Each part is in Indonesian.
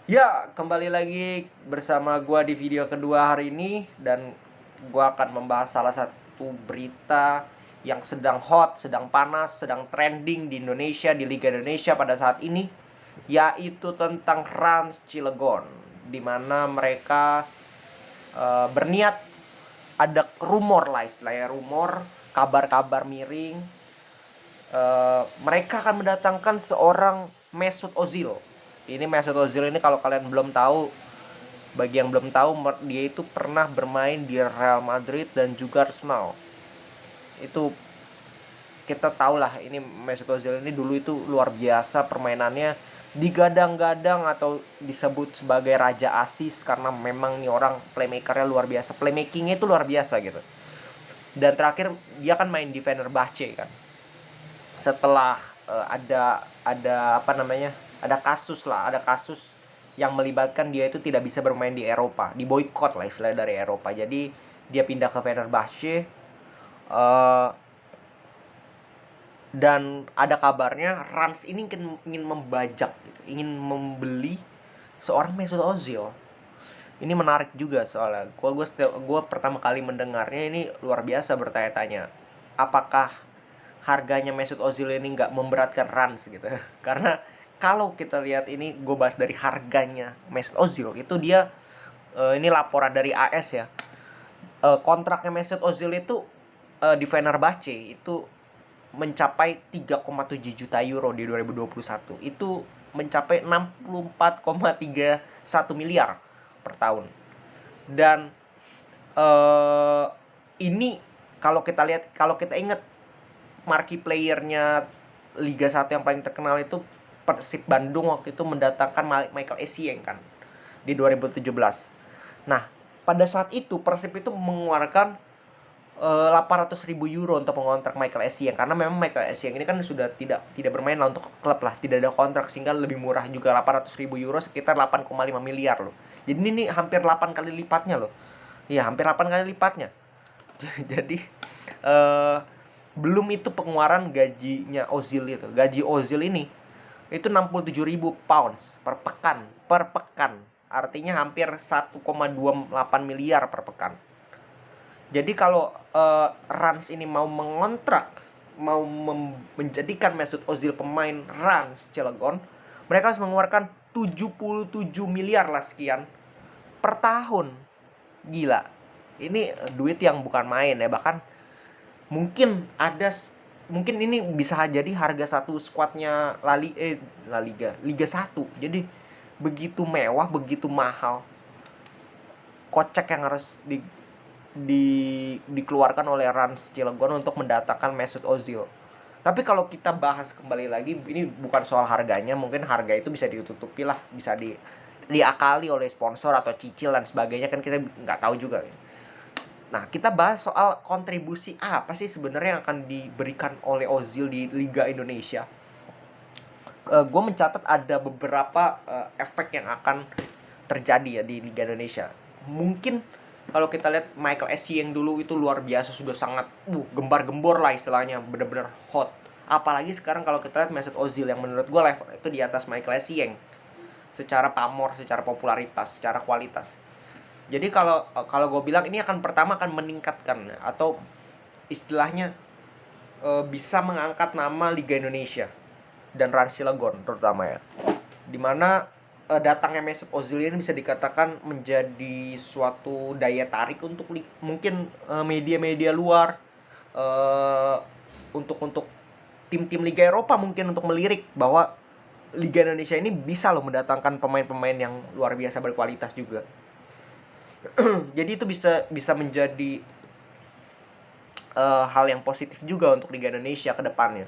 Ya, kembali lagi bersama gua di video kedua hari ini. Dan gua akan membahas salah satu berita yang sedang hot, sedang panas, sedang trending di Indonesia, di Liga Indonesia pada saat ini, yaitu tentang Rans Cilegon, di mana mereka berniat, ada rumor lah istilahnya, rumor, kabar-kabar miring, mereka akan mendatangkan seorang Mesut Ozil. Ini Mesut Ozil ini, kalau kalian belum tahu, bagi yang belum tahu, dia itu pernah bermain di Real Madrid dan juga Arsenal. Itu kita tahu lah, ini Mesut Ozil ini dulu itu luar biasa permainannya, digadang-gadang atau disebut sebagai raja asis karena memang nih orang playmakernya luar biasa, playmakingnya itu luar biasa gitu. Dan terakhir dia kan main di Fenerbahce kan. Setelah ada apa namanya, ada kasus yang melibatkan dia itu tidak bisa bermain di Eropa, di boykot lah istilah dari Eropa. Jadi dia pindah ke Fenerbahce, dan ada kabarnya Rans ini ingin membajak gitu, ingin membeli seorang Mesut Ozil. Ini menarik juga soalnya gue pertama kali mendengarnya ini luar biasa, bertanya-tanya apakah harganya Mesut Ozil ini nggak memberatkan Rans gitu. Karena kalau kita lihat, ini gue bahas dari harganya Mesut Ozil itu, dia ini laporan dari AS ya, kontraknya Mesut Ozil itu di Fenerbahce itu mencapai 3,7 juta euro di 2021. Itu mencapai 64,31 miliar per tahun. Dan ini kalau kita lihat, kalau kita ingat marquee playernya Liga 1 yang paling terkenal itu Persib Bandung waktu itu mendatangkan Michael Essien kan di 2017. Nah, pada saat itu Persib itu mengeluarkan 800.000 euro untuk mengontrak Michael Essien, karena memang Michael Essien ini kan sudah tidak bermain lah untuk klub lah, tidak ada kontrak, sehingga lebih murah juga. 800.000 euro sekitar 8,5 miliar loh. Jadi ini hampir 8 kali lipatnya loh. Iya, hampir 8 kali lipatnya. Jadi belum itu pengeluaran gajinya Ozil itu. Gaji Ozil ini itu 67.000 pounds per pekan. Artinya hampir 1,28 miliar per pekan. Jadi kalau Rans ini mau mengontrak, mau menjadikan Mesut Ozil pemain Rans Cilegon, mereka harus mengeluarkan 77 miliar lah sekian per tahun. Gila. Ini duit yang bukan main ya. Bahkan mungkin ini bisa jadi harga satu skuadnya La Liga, Liga 1. Jadi begitu mewah, begitu mahal. Kocek yang harus dikeluarkan oleh Rans Cilegon untuk mendatangkan Mesut Ozil. Tapi kalau kita bahas kembali lagi, ini bukan soal harganya. Mungkin harga itu bisa ditutupi lah, bisa diakali oleh sponsor atau cicil dan sebagainya, kan kita nggak tahu juga. Nah, kita bahas soal kontribusi apa sih sebenarnya yang akan diberikan oleh Ozil di Liga Indonesia. Gue mencatat ada beberapa efek yang akan terjadi ya di Liga Indonesia. Mungkin kalau kita lihat Michael Essien yang dulu itu luar biasa, sudah sangat gembar-gembor lah istilahnya, benar-benar hot. Apalagi sekarang kalau kita lihat Mesut Ozil yang menurut gue level itu di atas Michael Essien secara pamor, secara popularitas, secara kualitas. Jadi kalau gue bilang ini pertama akan meningkatkan atau istilahnya bisa mengangkat nama Liga Indonesia dan Rans Cilegon terutama ya. Dimana datangnya Mesut Ozil ini bisa dikatakan menjadi suatu daya tarik untuk mungkin media-media luar, untuk tim-tim Liga Eropa mungkin untuk melirik bahwa Liga Indonesia ini bisa loh mendatangkan pemain-pemain yang luar biasa berkualitas juga. Jadi itu bisa menjadi hal yang positif juga untuk Liga Indonesia ke depannya.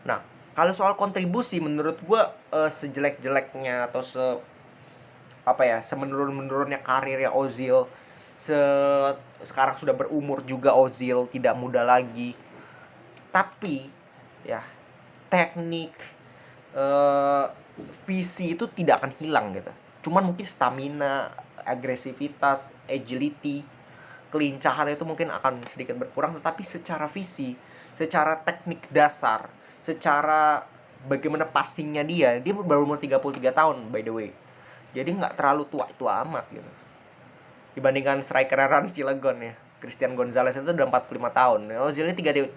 Nah, kalau soal kontribusi, menurut gue sejelek-jeleknya atau semenurun-menurunnya karirnya Ozil, sekarang sudah berumur juga Ozil, tidak muda lagi. Tapi ya, teknik, visi itu tidak akan hilang gitu. Cuman mungkin stamina, agresivitas, agility, kelincahan itu mungkin akan sedikit berkurang. Tetapi secara visi, secara teknik dasar, secara bagaimana passingnya dia baru umur 33 tahun by the way. Jadi nggak terlalu tua-tua amat gitu. Dibandingkan striker Rans Cilegon ya, Christian Gonzalez itu udah 45 tahun. Ozil ini 33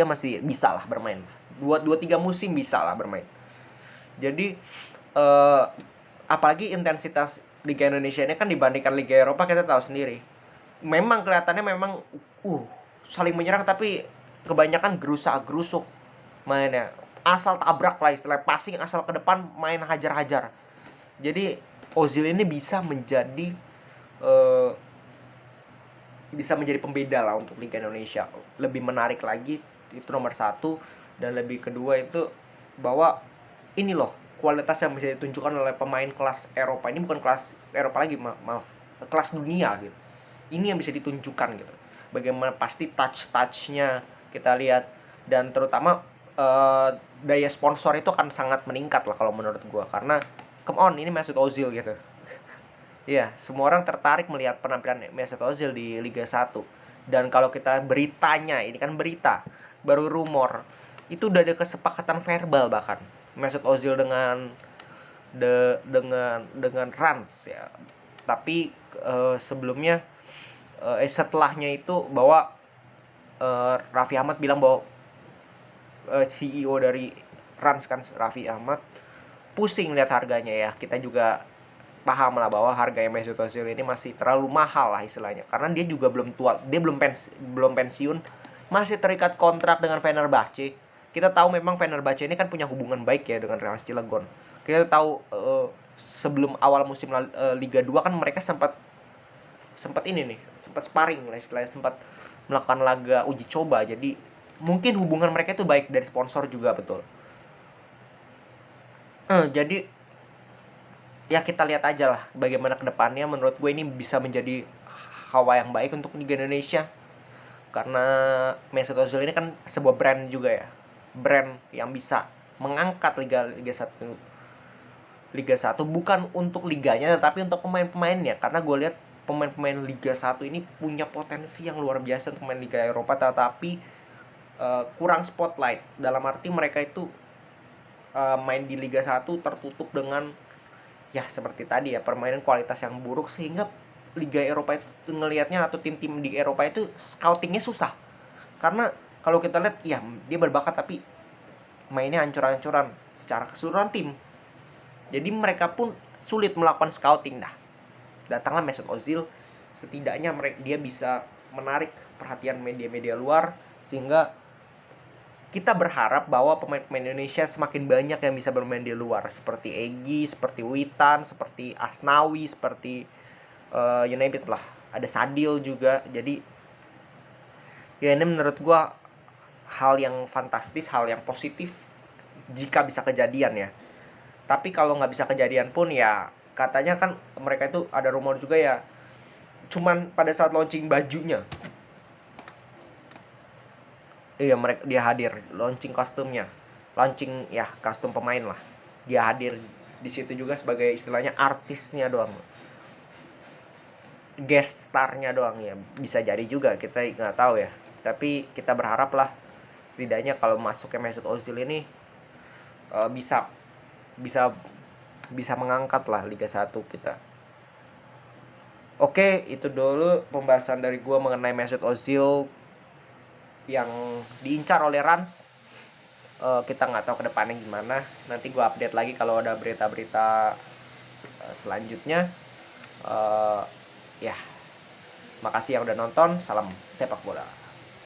masih bisa lah bermain. 2-3 musim bisa lah bermain. Jadi apalagi intensitas Liga Indonesia ini kan dibandingkan Liga Eropa kita tahu sendiri. Memang kelihatannya saling menyerang, tapi kebanyakan gerusak-gerusuk mainnya. Asal tabrak lah istilah, passing asal ke depan, main hajar-hajar. Jadi Ozil ini bisa menjadi pembeda lah untuk Liga Indonesia. Lebih menarik lagi, itu nomor satu. Dan lebih kedua itu bahwa ini loh kualitas yang bisa ditunjukkan oleh pemain kelas Eropa. Ini bukan kelas Eropa lagi, maaf, kelas dunia gitu. Ini yang bisa ditunjukkan gitu. Bagaimana pasti touch-nya kita lihat, dan terutama daya sponsor itu akan sangat meningkat lah kalau menurut gue, karena come on, ini Mesut Ozil gitu. Iya, semua orang tertarik melihat penampilan Mesut Ozil di Liga 1. Dan kalau kita beritanya, ini kan berita, baru rumor, itu udah ada kesepakatan verbal bahkan Mesut Ozil dengan Rans ya. Tapi sebelumnya setelahnya itu bahwa Raffi Ahmad bilang bahwa CEO dari Rans kan, Raffi Ahmad, pusing lihat harganya ya. Kita juga paham lah bahwa harganya Mesut Ozil ini masih terlalu mahal lah istilahnya, karena dia juga belum tua, dia belum pensiun, masih terikat kontrak dengan Fenerbahce. Kita tahu memang Fenerbahce ini kan punya hubungan baik ya dengan Rans Cilegon. Kita tahu sebelum awal musim Liga 2 kan mereka sempat sparring lah istilahnya, sempat melakukan laga uji coba. Jadi mungkin hubungan mereka itu baik, dari sponsor juga betul. Jadi ya kita lihat aja lah bagaimana kedepannya. Menurut gue ini bisa menjadi hawa yang baik untuk Liga Indonesia, karena Mesut Ozil ini kan sebuah brand juga ya, brand yang bisa mengangkat Liga 1 bukan untuk liganya tetapi untuk pemain-pemainnya. Karena gue lihat pemain-pemain Liga 1 ini punya potensi yang luar biasa untuk main Liga Eropa, tetapi kurang spotlight. Dalam arti mereka itu main di Liga 1 tertutup dengan ya seperti tadi ya, permainan kualitas yang buruk, sehingga Liga Eropa itu ngelihatnya, atau tim-tim di Eropa itu scoutingnya susah. Karena kalau kita lihat ya dia berbakat tapi mainnya hancur-hancuran secara keseluruhan tim. Jadi mereka pun sulit melakukan scouting. Datanglah Mesut Ozil, setidaknya dia bisa menarik perhatian media-media luar, sehingga kita berharap bahwa pemain-pemain Indonesia semakin banyak yang bisa bermain di luar, seperti Egy, seperti Witan, seperti Asnawi, seperti United lah, ada Sadil juga. Jadi ya ini menurut gua hal yang fantastis, hal yang positif jika bisa kejadian ya. Tapi kalau nggak bisa kejadian pun ya, katanya kan mereka itu ada rumor juga ya, cuman pada saat launching bajunya, iya, dia hadir launching kostumnya, launching ya kostum pemain lah, dia hadir di situ juga sebagai istilahnya artisnya doang, guest starnya doang ya. Bisa jadi juga, kita nggak tahu ya. Tapi kita berharap lah setidaknya kalau masuknya Mesut Ozil ini bisa mengangkat lah Liga 1 kita. Oke, itu dulu pembahasan dari gua mengenai Mesut Ozil yang diincar oleh Rans. Kita nggak tahu kedepannya gimana. Nanti gue update lagi kalau ada berita-berita selanjutnya. Ya, makasih yang udah nonton. Salam sepak bola.